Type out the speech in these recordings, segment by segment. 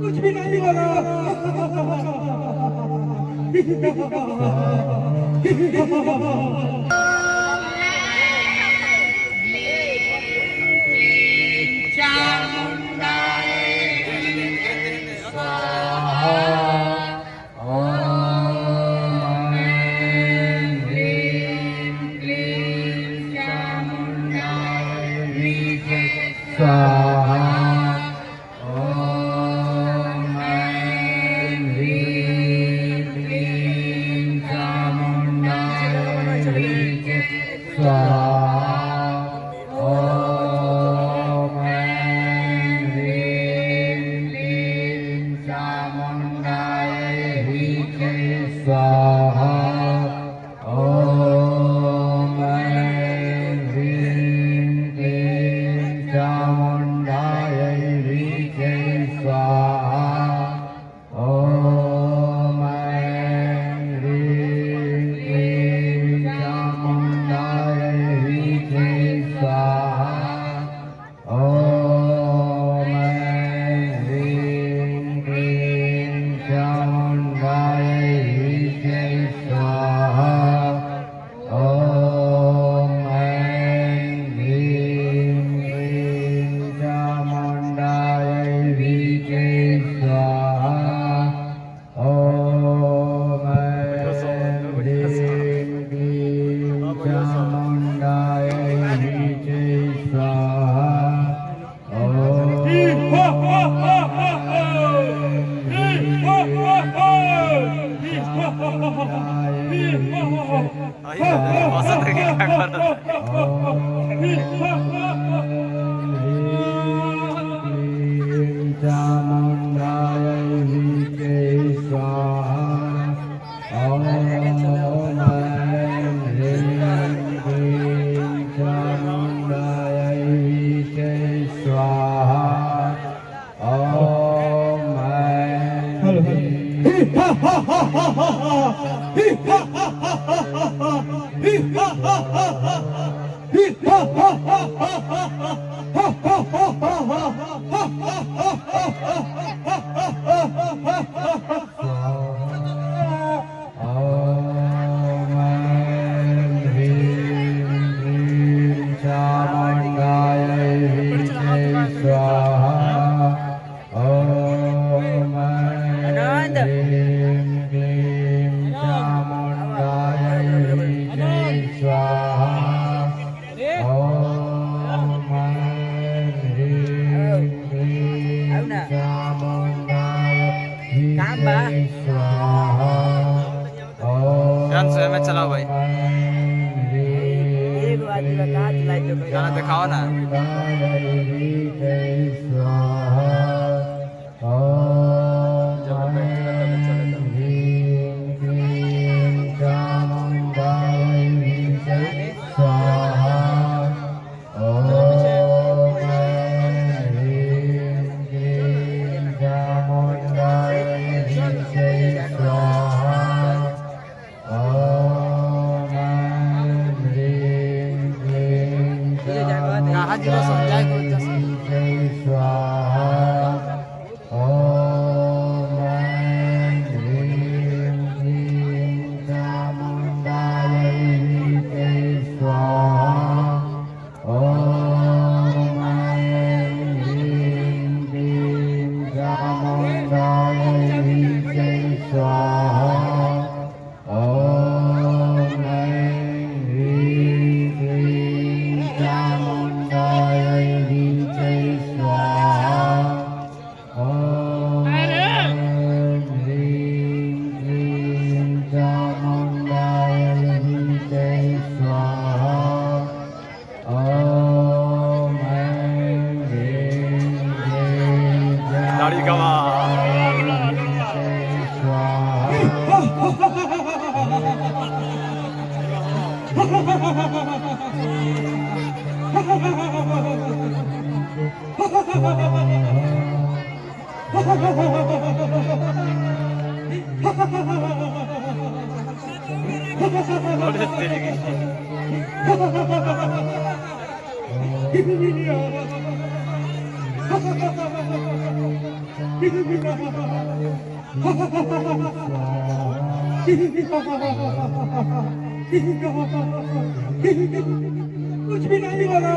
कुछ भी नहीं हो रहा। चलाओ भाई, गाना दिखाओ ना। What is कुछ भी नहीं हो रहा।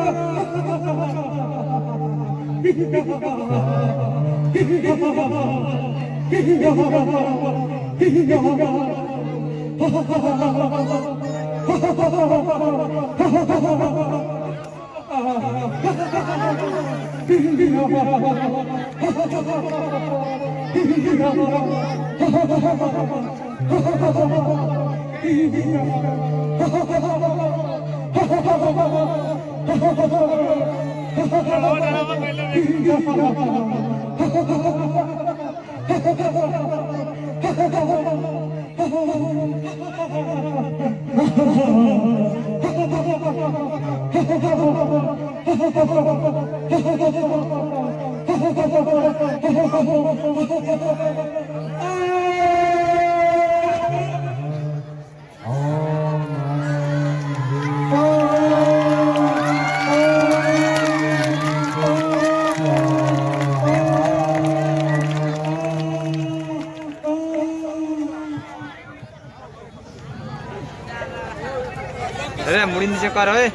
अरे मुड़ी नीचे कर ओए।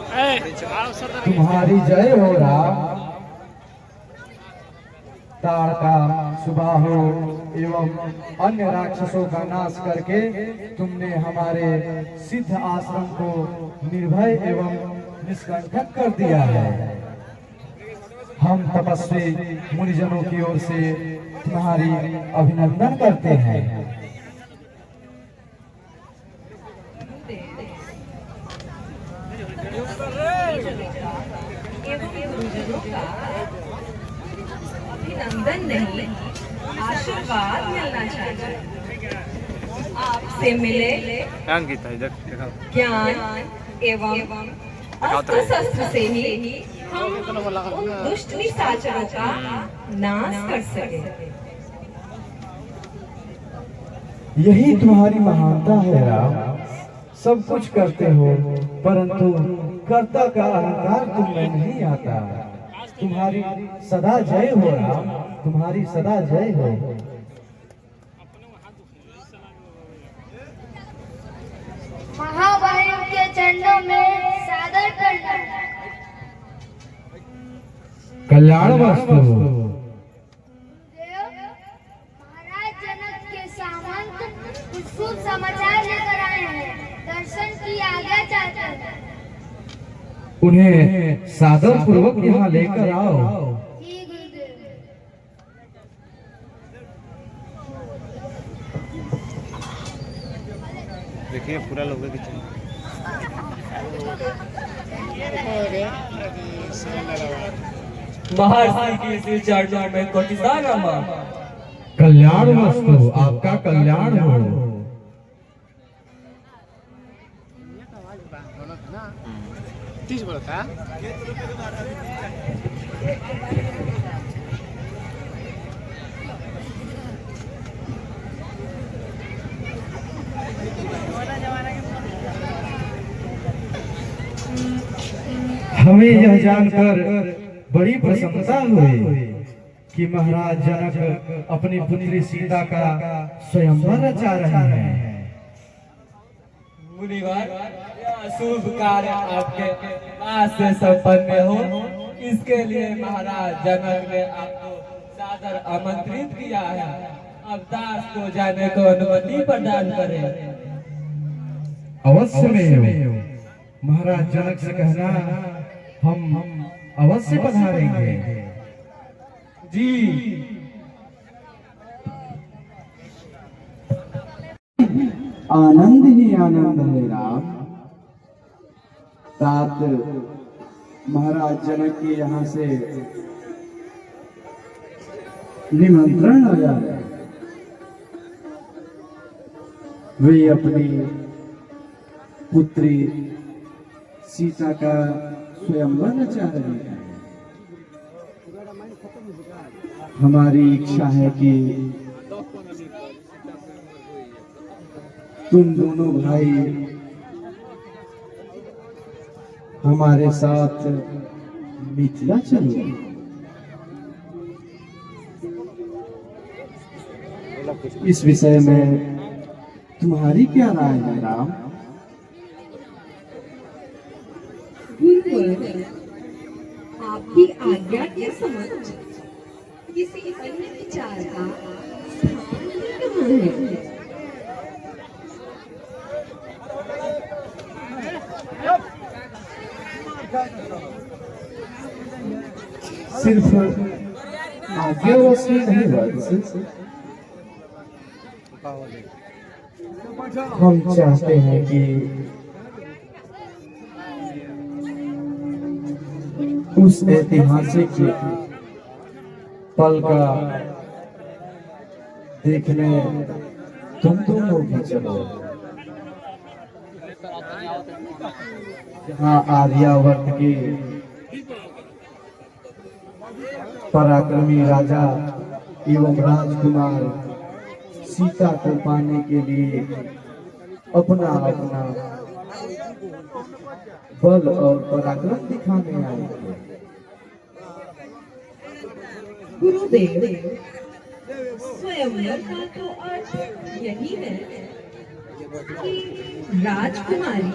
तुम्हारी जय हो राम। ताड़का, सुबाहु एवं अन्य राक्षसों का नाश करके तुमने हमारे सिद्ध आश्रम को निर्भय एवं निष्कंटक कर दिया है। हम तपस्वी मुनिजनों की ओर से तुम्हारी अभिनंदन करते हैं। अभिनंदन नहीं, आशीर्वाद मिलना चाहिए। आपसे मिले ज्ञान एवं अस्त्र शस्त्र से ही हम उन दुष्ट निशाचरों का नाश कर सके। यही तुम्हारी महानता है राम। सब कुछ करते हो परंतु कर्ता का अहंकार तुम्हें नहीं आता। तुम्हारी सदा जय हो राम, तुम्हारी सदा जय हो। महाबहिन के चरणों में सादर करना। कल्याण वस्तु। महाराज जनक के सामंत कुछ शुभ समाचार लेकर आए हैं। दर्शन की आज्ञा चाहते हैं। उन्हें सादर पूर्वक यहाँ लेकर आओ। जी गुरुदेव। देखिए पूरा लोग की महर्षि के श्री चरणों में कोटि नमन। कल्याण वस्तु, आपका कल्याण हो। हमें यह जानकर बड़ी प्रसन्नता हुई कि महाराज जनक अपनी पुत्री सीता का स्वयंवर रचा रहे हैं। मुनिवर, यह शुभ कार्य आपके पास से संपन्न हो, इसके लिए महाराज जनक ने आपको सादर आमंत्रित किया है। अब दास को जाने को अनुमति प्रदान करें। अवश्य में महाराज जनक से कहना, हम अवश्य पधारेंगे। जी। आनंद ही आनंद है राम। तात महाराज जनक के यहाँ से निमंत्रण आया है। वे अपनी पुत्री सीता का स्वयंवर चाह रहे हैं। हमारी इच्छा है कि तुम दोनों भाई हमारे साथ मिथिला चलो। इस विषय में तुम्हारी क्या राय है राम? गुरुवर, आपकी आज्ञा के समक्ष किसी अन्य विचार का स्थान ही कहाँ है? सिर्फ आज्ञावश ही नहीं वत्स, हम चाहते हैं कि उस ऐतिहासिक पल का देखने तुम दोनों भी चलो, जहाँ आर्यावर्त के पराक्रमी राजा एवं राजकुमार सीता को पाने के लिए अपना अपना बल और पराक्रम दिखाने आए थे। गुरुदेव, स्वयंवर का तो अर्थ यही है कि राजकुमारी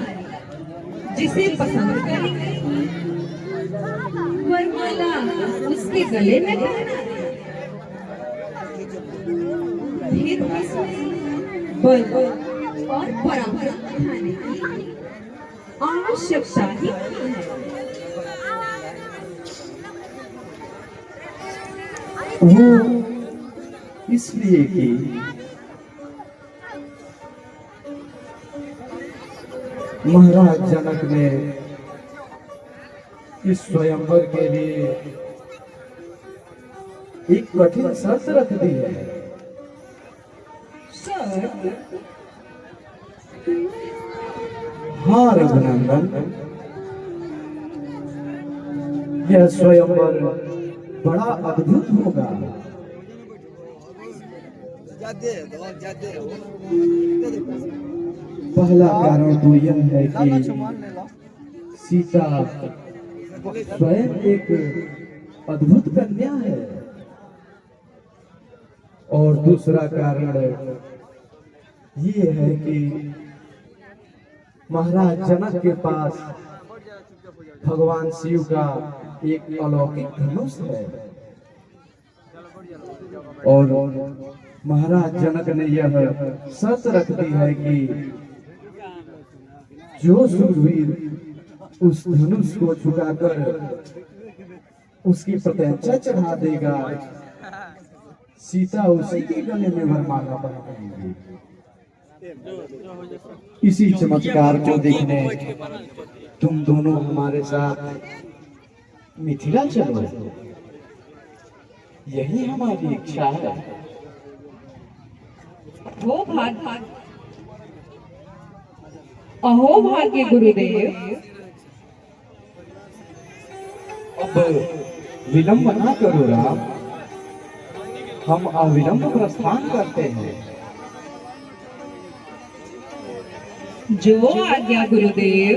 जिसे पसंद करेंगे वरमाला उसके गले में पहना दे। फिर उसमें बल और पराक्रम दिखाने की आवश्यकता ही नहीं है। वो इसलिए कि महाराज जनक ने इस स्वयंवर के लिए एक कठिन शर्त रख दी है। हाँ रघुनंदन, यह स्वयंवर बड़ा अद्भुत होगा। पहला कारण तो यह है कि सीता स्वयं एक अद्भुत कन्या है, और दूसरा कारण ये है कि महाराज जनक के पास भगवान शिव का एक अलौकिक धनुष है, और महाराज जनक ने यह शर्त रख दी है कि जो शूरवीर उस धनुष को झुकाकर उसकी प्रत्यंचा चढ़ा देगा, सीता उसी के गले में वरमाला पहनाएंगे। इसी चमत्कार को देखने तुम दोनों हमारे साथ मिथिला चलो, यही हमारी इच्छा है। हो भाग्य, अहो भाग्य गुरुदेव। अब विलंब न करो राम, हम अविलंब प्रस्थान करते हैं। जो आज्ञा गुरुदेव।